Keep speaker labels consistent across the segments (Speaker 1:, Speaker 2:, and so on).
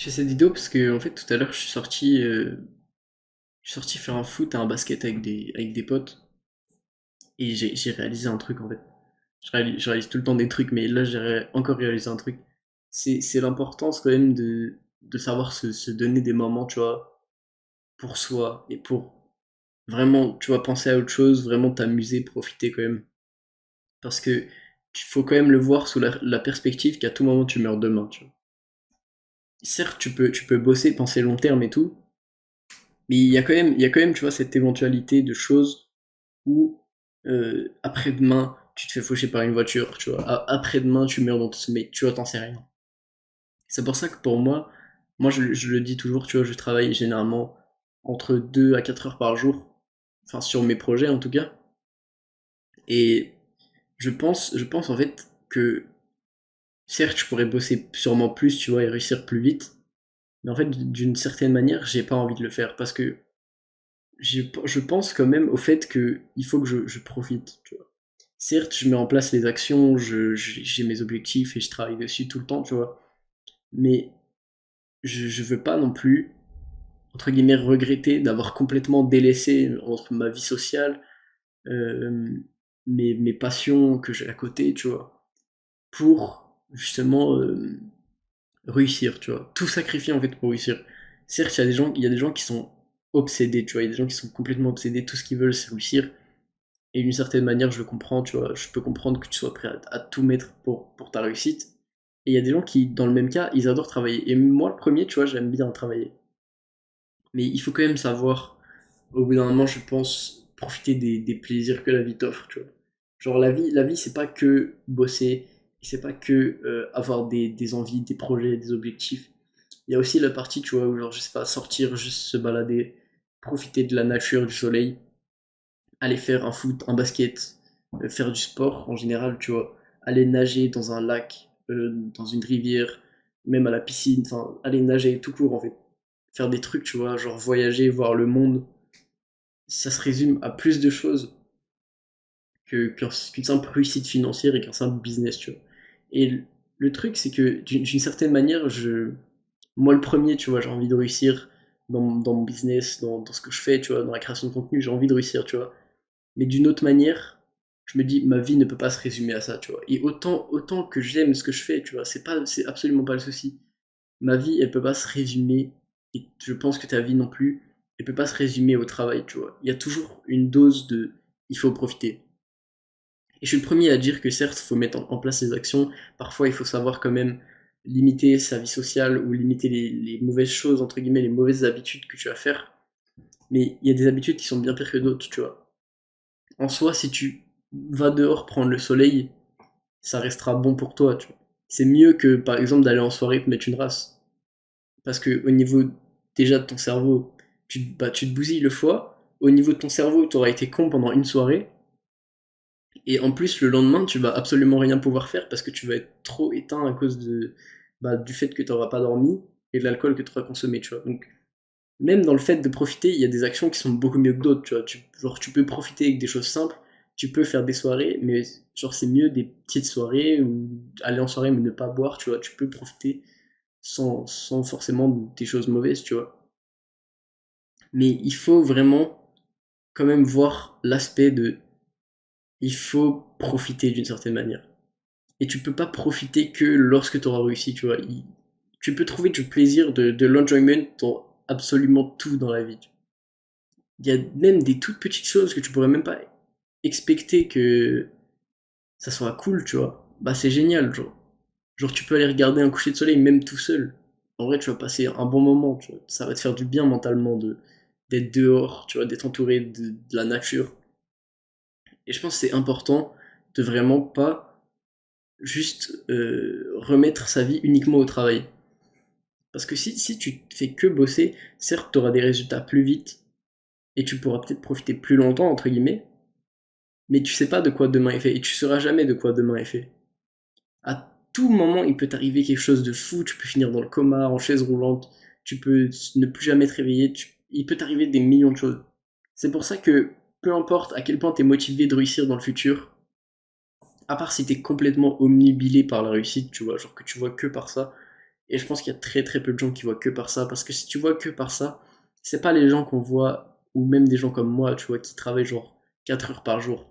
Speaker 1: Je fais cette vidéo parce que en fait tout à l'heure je suis sorti faire un foot et un basket avec des potes et j'ai réalisé un truc en fait. Je réalise tout le temps des trucs, mais là encore réalisé un truc. C'est l'importance quand même de savoir se donner des moments, tu vois, pour soi et pour vraiment, tu vois, penser à autre chose, vraiment t'amuser, profiter quand même. Parce que il faut quand même le voir sous la perspective qu'à tout moment tu meurs demain, tu vois. Certes, tu peux bosser, penser long terme et tout, mais il y a quand même, tu vois, cette éventualité de choses où après-demain, tu te fais faucher par une voiture, tu vois. Après-demain, tu meurs dans ton sommeil, tu vois, t'en sais rien. C'est pour ça que pour moi je le dis toujours, tu vois, je travaille généralement entre 2 à 4 heures par jour, enfin sur mes projets en tout cas. Et je pense en fait que certes, je pourrais bosser sûrement plus, tu vois, et réussir plus vite, mais en fait, d'une certaine manière, j'ai pas envie de le faire parce que je pense quand même au fait que il faut que je profite, tu vois. Certes, je mets en place les actions, j'ai mes objectifs et je travaille dessus tout le temps, tu vois. Mais je veux pas non plus, entre guillemets, regretter d'avoir complètement délaissé entre ma vie sociale, euh, mes passions que j'ai à côté, tu vois, pour justement réussir, tu vois. Tout sacrifier en fait pour réussir. Certes, il y a des gens qui sont obsédés, tu vois. Il y a des gens qui sont complètement obsédés, tout ce qu'ils veulent, c'est réussir. Et d'une certaine manière, je le comprends, tu vois, je peux comprendre que tu sois prêt à tout mettre pour ta réussite. Et il y a des gens qui, dans le même cas, ils adorent travailler. Et moi, le premier, tu vois, j'aime bien travailler. Mais il faut quand même savoir, au bout d'un moment, je pense, profiter des plaisirs que la vie t'offre, tu vois. Genre, la vie c'est pas que bosser, c'est pas que avoir des envies, des projets, des objectifs. Il y a aussi la partie, tu vois, où, genre, je sais pas, sortir, juste se balader, profiter de la nature, du soleil, aller faire un foot, un basket, faire du sport en général, tu vois, aller nager dans un lac, dans une rivière, même à la piscine, enfin, aller nager tout court en fait. Faire des trucs, tu vois, genre voyager, voir le monde, ça se résume à plus de choses qu'une simple réussite financière et qu'un simple business, tu vois. Et le truc, c'est que d'une certaine manière, moi le premier, tu vois, j'ai envie de réussir dans mon business, dans ce que je fais, tu vois, dans la création de contenu, j'ai envie de réussir, tu vois. Mais d'une autre manière, je me dis, ma vie ne peut pas se résumer à ça, tu vois. Et autant que j'aime ce que je fais, tu vois, c'est absolument pas le souci. Ma vie, elle peut pas se résumer, et je pense que ta vie non plus, elle peut pas se résumer au travail, tu vois. Il y a toujours une dose de, il faut profiter. Et je suis le premier à dire que certes, il faut mettre en place les actions. Parfois, il faut savoir quand même limiter sa vie sociale ou limiter les mauvaises choses, entre guillemets, les mauvaises habitudes que tu vas faire. Mais il y a des habitudes qui sont bien pires que d'autres, tu vois. En soi, si tu vas dehors prendre le soleil, ça restera bon pour toi, tu vois. C'est mieux que, par exemple, d'aller en soirée te mettre une race. Parce que au niveau déjà de ton cerveau, tu te bousilles le foie. Au niveau de ton cerveau, tu auras été con pendant une soirée. Et en plus, le lendemain, tu vas absolument rien pouvoir faire parce que tu vas être trop éteint à cause du fait que tu n'auras pas dormi et de l'alcool que tu auras consommé, tu vois. Donc, même dans le fait de profiter, il y a des actions qui sont beaucoup mieux que d'autres, tu vois. Genre, tu peux profiter avec des choses simples, tu peux faire des soirées, mais genre, c'est mieux des petites soirées ou aller en soirée mais ne pas boire, tu vois. Tu peux profiter sans forcément des choses mauvaises, tu vois. Mais il faut vraiment quand même voir l'aspect de il faut profiter d'une certaine manière. Et tu peux pas profiter que lorsque tu auras réussi, tu vois. Tu peux trouver du plaisir, de l'enjoyment dans absolument tout dans la vie. Il y a même des toutes petites choses que tu pourrais même pas expecter que ça soit cool, tu vois. Bah c'est génial, genre. Genre tu peux aller regarder un coucher de soleil même tout seul. En vrai, tu vas passer un bon moment, tu vois. Ça va te faire du bien mentalement d'être dehors, tu vois, d'être entouré de la nature. Et je pense que c'est important de vraiment pas juste remettre sa vie uniquement au travail. Parce que si tu fais que bosser, certes, tu auras des résultats plus vite et tu pourras peut-être profiter plus longtemps, entre guillemets, mais tu sais pas de quoi demain est fait et tu sauras jamais de quoi demain est fait. À tout moment, il peut t'arriver quelque chose de fou, tu peux finir dans le coma, en chaise roulante, tu peux ne plus jamais te réveiller, il peut t'arriver des millions de choses. C'est pour ça que peu importe à quel point tu es motivé de réussir dans le futur, à part si tu es complètement omnibilé par la réussite, tu vois, genre que tu vois que par ça, Et je pense qu'il y a très très peu de gens qui voient que par ça, parce que si tu vois que par ça, c'est pas les gens qu'on voit, ou même des gens comme moi, tu vois, qui travaillent genre 4 heures par jour.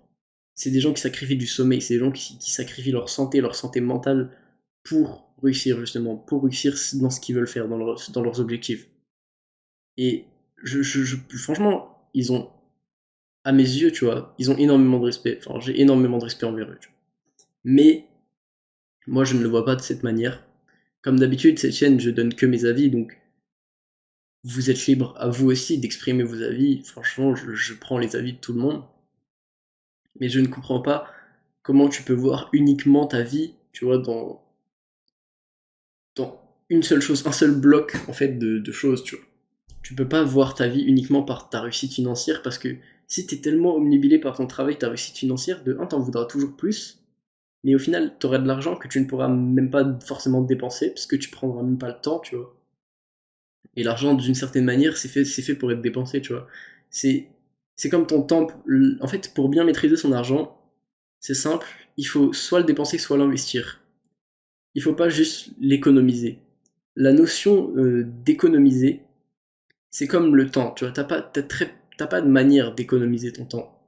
Speaker 1: C'est des gens qui sacrifient du sommeil, c'est des gens qui sacrifient leur santé mentale pour réussir justement, pour réussir dans ce qu'ils veulent faire, dans leurs objectifs. Et franchement, ils ont, à mes yeux, tu vois, ils ont énormément de respect. Enfin, j'ai énormément de respect envers eux, tu vois. Mais moi, je ne le vois pas de cette manière. Comme d'habitude, cette chaîne, je donne que mes avis, donc vous êtes libre à vous aussi d'exprimer vos avis. Franchement, je prends les avis de tout le monde. Mais je ne comprends pas comment tu peux voir uniquement ta vie, tu vois, dans une seule chose, un seul bloc, en fait, de choses, tu vois. Tu peux pas voir ta vie uniquement par ta réussite financière parce que si t'es tellement omnibilé par ton travail, ta réussite financière, de un, t'en voudras toujours plus, mais au final, t'auras de l'argent que tu ne pourras même pas forcément dépenser parce que tu prendras même pas le temps, tu vois. Et l'argent, d'une certaine manière, c'est fait pour être dépensé, tu vois. C'est, c'est comme ton temps. En fait, pour bien maîtriser son argent, c'est simple, il faut soit le dépenser, soit l'investir. Il faut pas juste l'économiser. La notion d'économiser, c'est comme le temps, tu vois. T'as pas de manière d'économiser ton temps.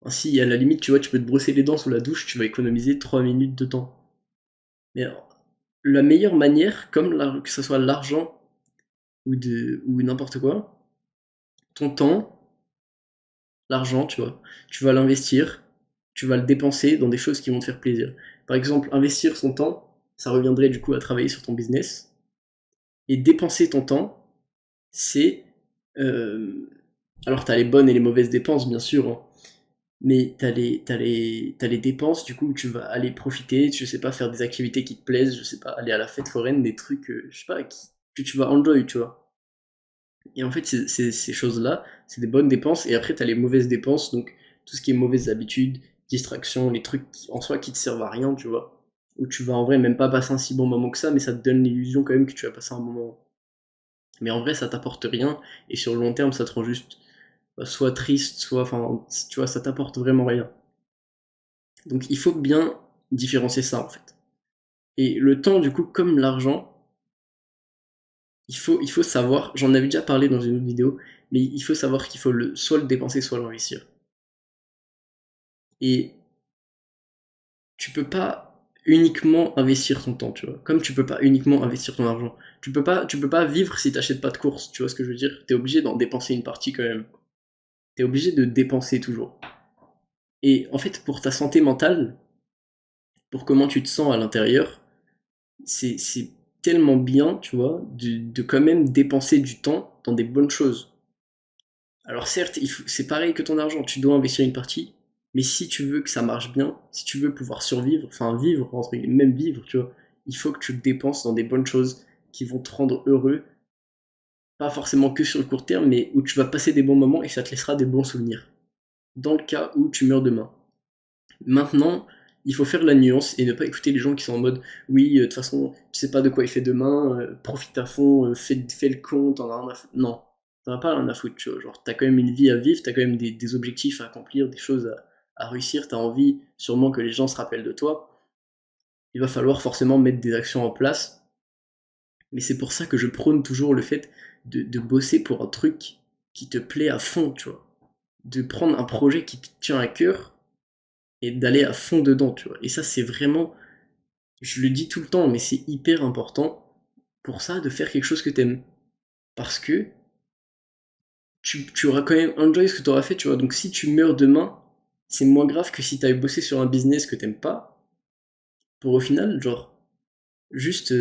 Speaker 1: Si, à la limite, tu vois, tu peux te brosser les dents sous la douche, tu vas économiser 3 minutes de temps. Mais la meilleure manière, que ce soit l'argent ou n'importe quoi, ton temps, l'argent, tu vois, tu vas l'investir, tu vas le dépenser dans des choses qui vont te faire plaisir. Par exemple, investir son temps, ça reviendrait du coup à travailler sur ton business. Et dépenser ton temps, c'est... euh, alors, t'as les bonnes et les mauvaises dépenses, bien sûr, hein, mais t'as les dépenses, du coup, où tu vas aller profiter, je sais pas, faire des activités qui te plaisent, je sais pas, aller à la fête foraine, des trucs, je sais pas, que tu vas enjoy, tu vois. Et en fait, ces choses-là, c'est des bonnes dépenses. Et après, tu as les mauvaises dépenses, donc tout ce qui est mauvaises habitudes, distractions, les trucs en soi qui te servent à rien, tu vois. Où tu vas en vrai même pas passer un si bon moment que ça, mais ça te donne l'illusion quand même que tu vas passer un bon moment. Mais en vrai, ça t'apporte rien. Et sur le long terme, ça te rend juste soit triste, soit. Enfin, tu vois, ça t'apporte vraiment rien. Donc il faut bien différencier ça, en fait. Et le temps, du coup, comme l'argent, il faut savoir, j'en avais déjà parlé dans une autre vidéo, mais il faut savoir qu'il faut soit le dépenser, soit l'investir. Et tu peux pas uniquement investir ton temps, tu vois. Comme tu peux pas uniquement investir ton argent. Tu peux pas vivre si t'achètes pas de course, tu vois ce que je veux dire. T'es obligé d'en dépenser une partie quand même. T'es obligé de dépenser toujours. Et en fait, pour ta santé mentale, pour comment tu te sens à l'intérieur, c'est tellement bien, tu vois, de quand même dépenser du temps dans des bonnes choses. Alors certes, c'est pareil que ton argent, tu dois investir une partie, mais si tu veux que ça marche bien, si tu veux pouvoir survivre, enfin vivre, même vivre, tu vois, il faut que tu le dépenses dans des bonnes choses qui vont te rendre heureux, pas forcément que sur le court terme, mais où tu vas passer des bons moments et ça te laissera des bons souvenirs. Dans le cas où tu meurs demain. Maintenant, il faut faire la nuance et ne pas écouter les gens qui sont en mode oui, de toute façon, tu sais pas de quoi il fait demain, profite à fond, fais le con, t'en as rien à foutre. Non, t'en as pas rien à foutre, tu vois. Genre, t'as quand même une vie à vivre, t'as quand même des objectifs à accomplir, des choses à réussir, t'as envie sûrement que les gens se rappellent de toi. Il va falloir forcément mettre des actions en place, mais c'est pour ça que je prône toujours le fait de bosser pour un truc qui te plaît à fond, tu vois. De prendre un projet qui te tient à cœur et d'aller à fond dedans, tu vois. Et ça, c'est vraiment, je le dis tout le temps, mais c'est hyper important pour ça de faire quelque chose que t'aimes. Parce que tu auras quand même enjoy ce que tu auras fait, tu vois. Donc si tu meurs demain, c'est moins grave que si t'avais bossé sur un business que t'aimes pas, pour au final, genre, juste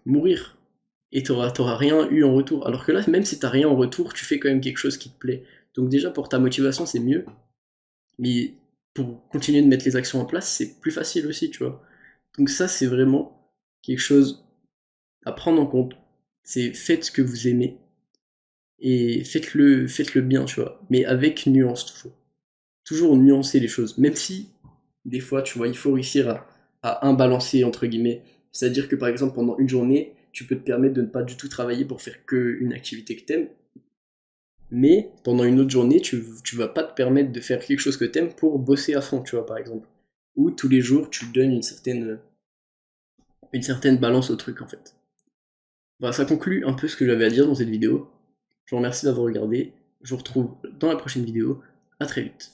Speaker 1: mourir. Et t'auras rien eu en retour. Alors que là, même si t'as rien en retour, tu fais quand même quelque chose qui te plaît. Donc déjà, pour ta motivation, c'est mieux. Mais pour continuer de mettre les actions en place, c'est plus facile aussi, tu vois. Donc ça, c'est vraiment quelque chose à prendre en compte. C'est faites ce que vous aimez et faites le bien, tu vois. Mais avec nuance toujours. Toujours nuancer les choses. Même si, des fois, tu vois, il faut réussir à imbalancer, entre guillemets. C'est-à-dire que par exemple, pendant une journée, tu peux te permettre de ne pas du tout travailler pour faire qu'une activité que t'aimes. Mais pendant une autre journée, tu vas pas te permettre de faire quelque chose que t'aimes pour bosser à fond, tu vois, par exemple. Ou tous les jours, tu donnes une certaine une certaine balance au truc en fait. Voilà, ça conclut un peu ce que j'avais à dire dans cette vidéo. Je vous remercie d'avoir regardé, je vous retrouve dans la prochaine vidéo, à très vite.